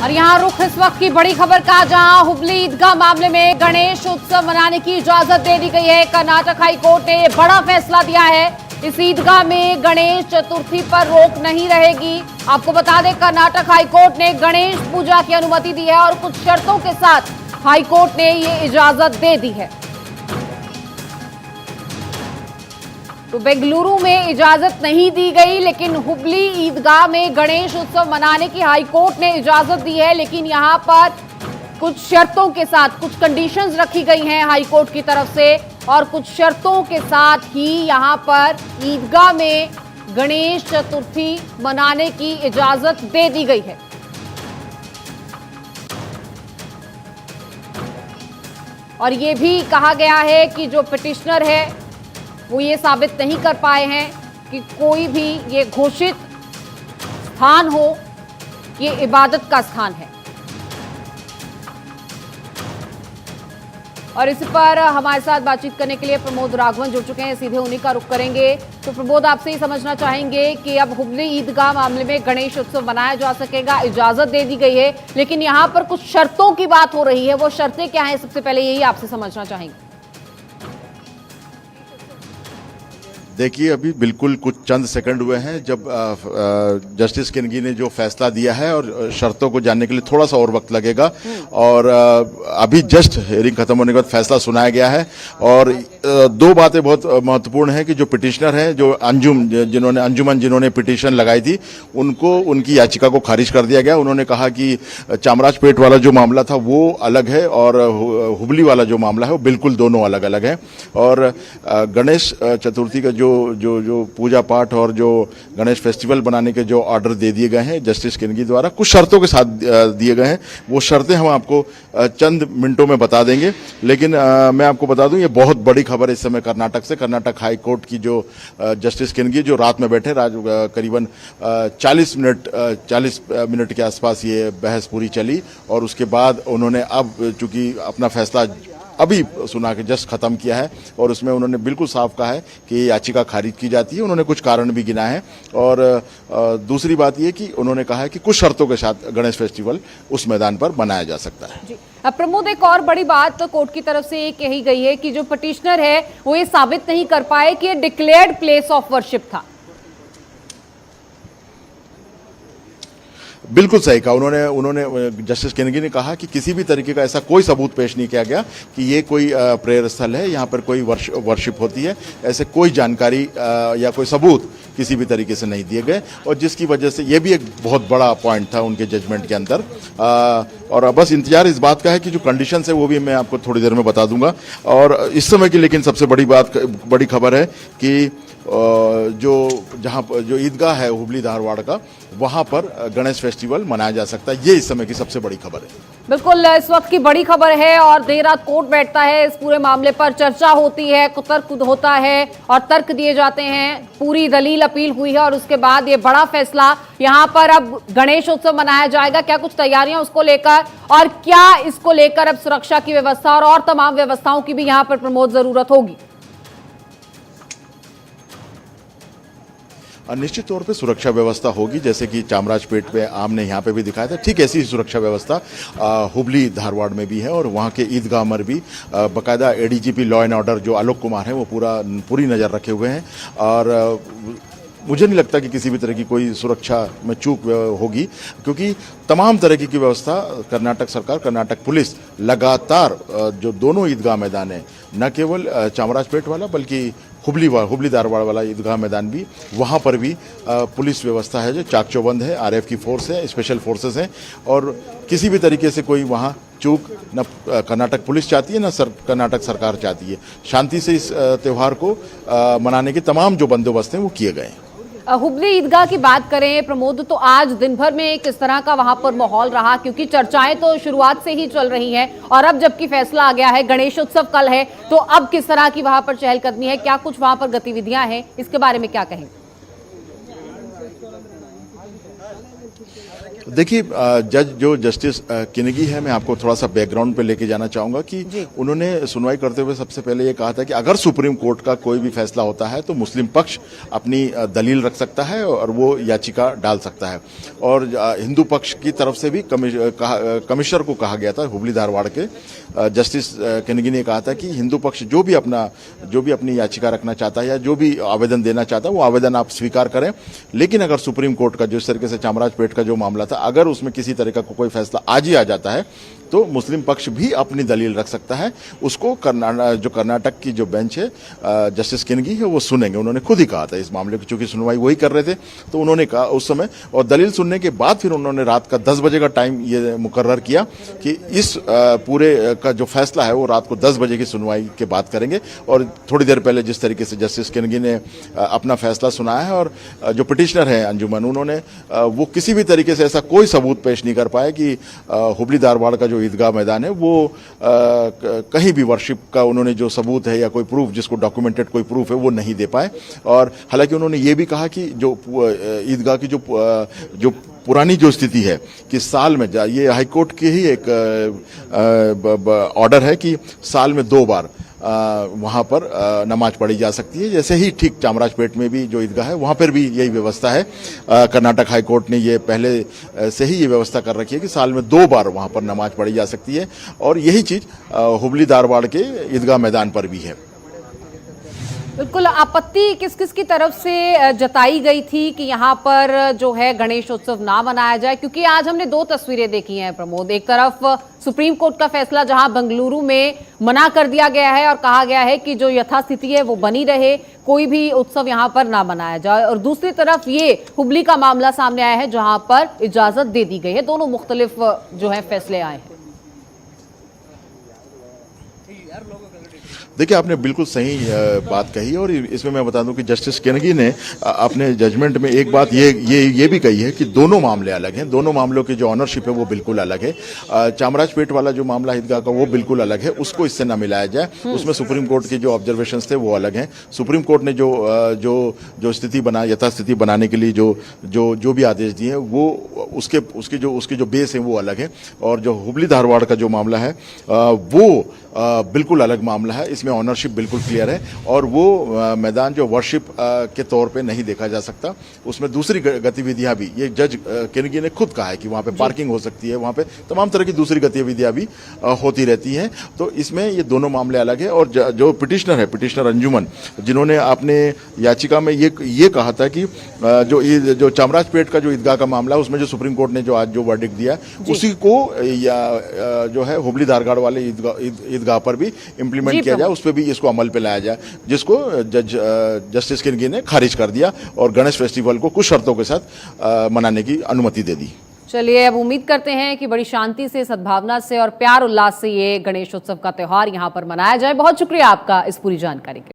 और यहाँ रुख इस वक्त की बड़ी खबर का, जहां हुबली ईदगाह मामले में गणेश उत्सव मनाने की इजाजत दे दी गई है। कर्नाटक हाई कोर्ट ने बड़ा फैसला दिया है। इस ईदगाह में गणेश चतुर्थी पर रोक नहीं रहेगी। आपको बता दें, कर्नाटक हाई कोर्ट ने गणेश पूजा की अनुमति दी है और कुछ शर्तों के साथ हाई कोर्ट ने ये इजाजत दे दी है। तो बेंगलुरु में इजाजत नहीं दी गई, लेकिन हुबली ईदगाह में गणेश उत्सव मनाने की हाई कोर्ट ने इजाजत दी है। लेकिन यहां पर कुछ शर्तों के साथ कुछ कंडीशंस रखी गई हैं हाई कोर्ट की तरफ से, और कुछ शर्तों के साथ ही यहां पर ईदगाह में गणेश चतुर्थी मनाने की इजाजत दे दी गई है। और ये भी कहा गया है कि जो पिटिशनर है वो ये साबित नहीं कर पाए हैं कि कोई भी ये घोषित स्थान हो, ये इबादत का स्थान है। और इस पर हमारे साथ बातचीत करने के लिए प्रमोद राघवन जुड़ चुके हैं, सीधे उन्हीं का रुख करेंगे। तो प्रमोद, आपसे ही समझना चाहेंगे कि अब हुबली ईदगाह मामले में गणेश उत्सव मनाया जा सकेगा, इजाजत दे दी गई है, लेकिन यहां पर कुछ शर्तों की बात हो रही है। वो शर्तें क्या हैं, सबसे पहले यही आपसे समझना चाहेंगे। देखिए, अभी बिल्कुल कुछ चंद सेकंड हुए हैं जब जस्टिस किनगी ने जो फैसला दिया है, और शर्तों को जानने के लिए थोड़ा सा और वक्त लगेगा। और अभी जस्ट हियरिंग खत्म होने के बाद फैसला सुनाया गया है। और दो बातें बहुत महत्वपूर्ण है कि जो पिटिशनर है, जो अंजुमन जिन्होंने पिटिशन लगाई थी, उनको उनकी याचिका को खारिज कर दिया गया। उन्होंने कहा कि चामराजपेट वाला जो मामला था वो अलग है, और हुबली वाला जो मामला है वो बिल्कुल दोनों अलग अलग है। और गणेश चतुर्थी का जो पूजा पाठ और जो गणेश फेस्टिवल बनाने के जो ऑर्डर दे दिए गए हैं जस्टिस किनगी द्वारा, कुछ शर्तों के साथ दिए गए हैं। वो शर्तें हम आपको चंद मिनटों में बता देंगे। लेकिन मैं आपको बता दूं, ये बहुत बड़ी खबर इस समय कर्नाटक से। कर्नाटक हाई कोर्ट की जो जस्टिस किनगी जो रात में बैठे, करीबन 40 मिनट के आसपास ये बहस पूरी चली। और उसके बाद उन्होंने अब चूंकि अपना फैसला अभी सुना के जस्ट खत्म किया है, और उसमें उन्होंने बिल्कुल साफ कहा है कि याचिका खारिज की जाती है। उन्होंने कुछ कारण भी गिना है। और दूसरी बात यह कि उन्होंने कहा है कि कुछ शर्तों के साथ गणेश फेस्टिवल उस मैदान पर मनाया जा सकता है। जी। अब प्रमोद, एक और बड़ी बात तो कोर्ट की तरफ से ये कही गई है कि जो पिटिशनर है वो ये साबित नहीं कर पाए कि ये डिक्लेयर्ड प्लेस ऑफ वर्शिप था। बिल्कुल सही कहा उन्होंने जस्टिस किनगी ने कहा कि किसी भी तरीके का ऐसा कोई सबूत पेश नहीं किया गया कि ये कोई प्रेयर स्थल है, यहाँ पर कोई वर्शिप होती है। ऐसे कोई जानकारी या कोई सबूत किसी भी तरीके से नहीं दिए गए, और जिसकी वजह से ये भी एक बहुत बड़ा पॉइंट था उनके जजमेंट के अंदर। और बस इंतजार इस बात का है कि जो कंडीशन है वो भी मैं आपको थोड़ी देर में बता दूंगा। और इस समय की लेकिन सबसे बड़ी खबर है कि जो ईदगाह है हुबली धारवाड़ का, वहां पर गणेश फेस्टिवल मनाया जा सकता है। ये इस समय की सबसे बड़ी खबर है। बिल्कुल, इस वक्त की बड़ी खबर है। और देर रात कोर्ट बैठता है, इस पूरे मामले पर चर्चा होती है, तर्क होता है और तर्क दिए जाते हैं। पूरी दलील अपील हुई है और उसके बाद ये बड़ा फैसला, यहाँ पर अब गणेश उत्सव मनाया जाएगा। क्या कुछ तैयारियां उसको लेकर, और क्या इसको लेकर अब सुरक्षा की व्यवस्था और तमाम व्यवस्थाओं की भी यहाँ पर प्रमोद जरूरत होगी? निश्चित तौर पे सुरक्षा व्यवस्था होगी, जैसे कि चामराजपेट पे आपने यहाँ पे भी दिखाया था, ठीक ऐसी ही सुरक्षा व्यवस्था हुबली धारवाड़ में भी है। और वहाँ के ईदगाह में भी बाकायदा एडीजीपी लॉ एंड ऑर्डर जो आलोक कुमार है वो पूरी नज़र रखे हुए हैं। और मुझे नहीं लगता कि किसी भी तरह की कोई सुरक्षा में चूक होगी, क्योंकि तमाम तरह की व्यवस्था कर्नाटक सरकार, कर्नाटक पुलिस लगातार जो दोनों ईदगाह मैदान है, न केवल चामराजपेट वाला बल्कि हुबली धारवाड़ वाला ईदगाह मैदान भी, वहाँ पर भी पुलिस व्यवस्था है जो चाक चौबंद है। आरएफ की फोर्स है, स्पेशल फोर्सेस हैं, और किसी भी तरीके से कोई वहाँ चूक न कर्नाटक पुलिस चाहती है, न कर्नाटक सरकार चाहती है। शांति से इस त्यौहार को मनाने के तमाम जो बंदोबस्त हैं वो किए गए हैं। हुबली ईदगाह की बात करें प्रमोद, तो आज दिन भर में किस तरह का वहां पर माहौल रहा? क्योंकि चर्चाएं तो शुरुआत से ही चल रही हैं, और अब जबकि फैसला आ गया है, गणेश उत्सव कल है, तो अब किस तरह की वहां पर चहलकदमी है? क्या कुछ वहां पर गतिविधियां हैं? इसके बारे में क्या कहेंगे? देखिए, जस्टिस किनगी है, मैं आपको थोड़ा सा बैकग्राउंड पे लेके जाना चाहूंगा कि उन्होंने सुनवाई करते हुए सबसे पहले ये कहा था कि अगर सुप्रीम कोर्ट का कोई भी फैसला होता है तो मुस्लिम पक्ष अपनी दलील रख सकता है और वो याचिका डाल सकता है। और हिंदू पक्ष की तरफ से भी कमिश्नर को कहा गया था, हुबली धारवाड़ के जस्टिस किनगी ने कहा था कि हिंदू पक्ष जो भी अपनी याचिका रखना चाहता है या जो भी आवेदन देना चाहता है वो आवेदन आप स्वीकार करें, लेकिन अगर सुप्रीम कोर्ट का जिस तरीके से चामराजपेट का जो मामला था, अगर उसमें किसी तरह का कोई फैसला आज ही आ जाता है तो मुस्लिम पक्ष भी अपनी दलील रख सकता है। उसको कर्नाटक की जो बेंच है, जस्टिस किनगी है, वो सुनेंगे। उन्होंने खुद ही कहा था इस मामले की, चूंकि सुनवाई वही कर रहे थे, तो उन्होंने कहा उस समय, और दलील सुनने के बाद फिर उन्होंने रात का 10 बजे का टाइम ये मुकर्रर किया कि इस पूरे का जो फैसला है वो रात को 10 बजे की सुनवाई के बाद करेंगे। और थोड़ी देर पहले जिस तरीके से जस्टिस किनगी ने अपना फैसला सुनाया है, और जो पिटिशनर है अंजुमन, उन्होंने वो किसी भी तरीके से ऐसा कोई सबूत पेश नहीं कर पाए कि हुबली धारवाड़ का जो ईदगाह मैदान है वो कहीं भी वर्शिप का उन्होंने जो सबूत है या कोई प्रूफ, जिसको डॉक्यूमेंटेड कोई प्रूफ है, वो नहीं दे पाए। और हालांकि उन्होंने ये भी कहा कि जो ईदगाह की जो पुरानी जो स्थिति है कि साल में, ये हाईकोर्ट की ही एक ऑर्डर है कि साल में 2 बार वहां पर नमाज पढ़ी जा सकती है। जैसे ही ठीक चामराजपेट में भी जो ईदगाह है वहां पर भी यही व्यवस्था है। कर्नाटक हाईकोर्ट ने ये पहले से ही ये व्यवस्था कर रखी है कि साल में 2 बार वहां पर नमाज पढ़ी जा सकती है, और यही चीज हुबली धारवाड़ के ईदगाह मैदान पर भी है। बिल्कुल, आपत्ति किस किस की तरफ से जताई गई थी कि यहाँ पर जो है गणेश उत्सव ना मनाया जाए? क्योंकि आज हमने 2 तस्वीरें देखी हैं प्रमोद। एक तरफ सुप्रीम कोर्ट का फैसला जहां बेंगलुरु में मना कर दिया गया है और कहा गया है कि जो यथास्थिति है वो बनी रहे, कोई भी उत्सव यहाँ पर ना मनाया जाए, और दूसरी तरफ ये हुबली का मामला सामने आया है जहां पर इजाजत दे दी गई है। दोनों मुख्तलिफ जो है फैसले आए हैं। देखिए, आपने बिल्कुल सही बात कही, और इसमें मैं बता दूं कि जस्टिस किनगी ने अपने जजमेंट में एक बात ये भी कही है कि दोनों मामले अलग हैं, दोनों मामलों की जो ऑनरशिप है वो बिल्कुल अलग है। चामराजपेट वाला जो मामला ईदगाह का वो बिल्कुल अलग है, उसको इससे ना मिलाया जाए। उसमें सुप्रीम कोर्ट के जो ऑब्जर्वेशंस थे वो अलग हैं। सुप्रीम कोर्ट ने जो स्थिति यथास्थिति बनाने के लिए जो भी आदेश दिए हैं वो उसके जो बेस है वो अलग है। और जो हुबली धारवाड़ का जो मामला है वो बिल्कुल अलग मामला है। इसमें ऑनरशिप बिल्कुल क्लियर है, और वो मैदान जो वर्शिप के तौर पे नहीं देखा जा सकता। उसमें दूसरी गतिविधियां भी, ये जज किनगी ने खुद कहा है कि वहां पे पार्किंग हो सकती है, वहां पे तमाम तरह की दूसरी गतिविधियां भी होती रहती हैं। तो इसमें ये दोनों मामले अलग है। और जो पिटिशनर है, पिटिशनर अंजुमन, जिन्होंने अपने याचिका में ये कहा था कि जो चामराजपेट का जो ईदगाह का मामला है उसमें जो सुप्रीम कोर्ट ने जो आज जो वर्डिक्ट दिया उसी को जो है हुबली धारवाड़ वाले ईदगाह पर भी इम्प्लीमेंट किया जाए, उस पर भी इसको अमल पे लाया जाए, जिसको जस्टिस किनगी ने खारिज कर दिया और गणेश फेस्टिवल को कुछ शर्तों के साथ मनाने की अनुमति दे दी। चलिए, अब उम्मीद करते हैं कि बड़ी शांति से, सद्भावना से और प्यार उल्लास से ये गणेश उत्सव का त्योहार यहाँ पर मनाया जाए। बहुत शुक्रिया आपका इस पूरी जानकारी के लिए।